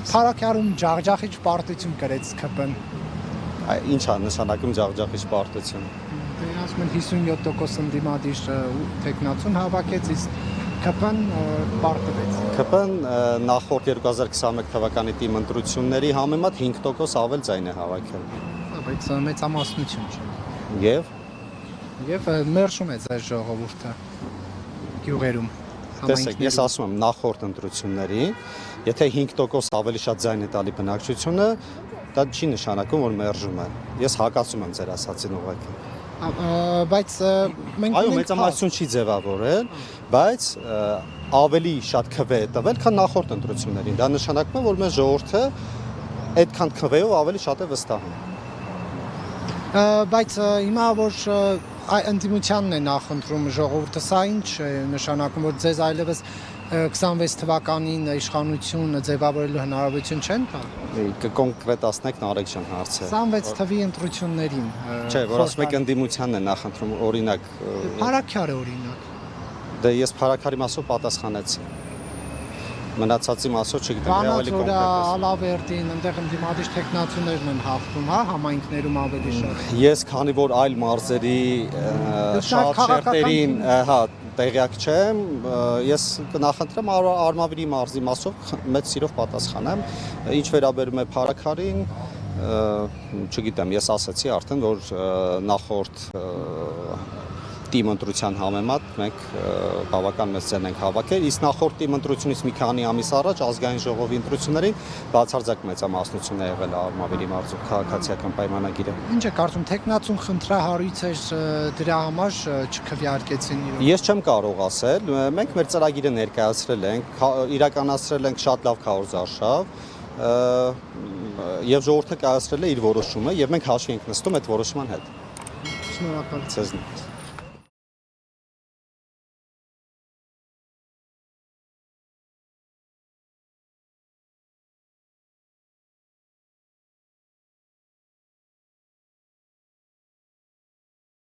Փարաքարում ջախջախիչ պարտություն կրեց ԿՊ-ն։ Ինչ է նշանակում ջախջախիչ պարտություն։ Դե ասում են 57% ընդդիմադիր տեխնացուն հավաքեց, իսկ ԿՊ-ն պարտվեց։ ԿՊ-ն նախորդ 2021 թվականի թիմ ընտրությունների համեմատ 5% ավել ձայն է հավաքել։ Բայց մեծամասնություն չէ։ Եվ մերժում է ձեր ժողովուրդը գյուղերում։ Տեսեք, ես ասում եմ նախորդ ընտրությունների, եթե 5% ավելի շատ ձայն է տալի բնակչությունը, դա չի նշանակում, որ մերժում է։ Ես հակասում եմ ձեր ասածին ուղղակի։ Բայց մենք Այո, մեծամասնություն չի ձևավորել, բայց ավելի շատ քվե է տվել, քան նախորդ ընտրություններին։ Դա նշանակում է, որ մեր ժողովուրդը այդքան քվեով ավելի շատ է վստահում։ Բայց հիմա որ ընդդիմությանն է նախընտրում ժողովուրդը, սա ինչ է նշանակում, որ ձեզ այլևս 26 թվականին իշխանություն ձևավորելու հնարավորություն չեն տա։ Կկոնկրետացնեք Նարեկ ջան հարցը։ 26 թվի ընտրություններին։ Չէ, որ ասում եք ընդդիմությանն է նախընտրում, օրինակ։ Փարաքարը օրինակ։ Դե ես Փարաքարի մասով պատասխանեցի։ Մնացածի մասով չգիտեմ, ավելի կոնկրետ։ Ալավերդին, այնտեղ ընդդիմադիր տեխնացուներն են հաղթում, հա, համայնքներում ավելի շատ։ Ես քանի որ այլ մարզերի շատ շերտերին, հա, տեղյակ չեմ, ես կնախընտրեմ Արմավիրի մարզի մասով մեծ սիրով պատասխանեմ։ Ինչ վերաբերում է Փարաքարին, չգիտեմ, ես ասացի արդեն, որ նախորդ թիմ ընտրության համեմատ մենք բավական մեծ ձայն ենք հավաքել, իսկ նախորդ թիմ ընտրությունից մի քանի ամիս առաջ ազգային ժողովի ընտրություններին բացարձակ մեծամասնություն է եղել Արմավիրի մարզում քաղաքացիական պայմանագիրը։ Ինչ է կարծում, տեխնացուն խնդրահարույց էր դրա համար չքվեարկեցին իրոք։ Ես չեմ կարող ասել, մենք մեր ծրագիրը ներկայացրել ենք, իրականացրել ենք շատ լավ քարոզարշավ, եւ ժողովուրդը կայացրել է իր որոշումը եւ մենք հաշվի ենք նստում այդ որոշման հետ։ Շնորհակալ։ Ցեզնի։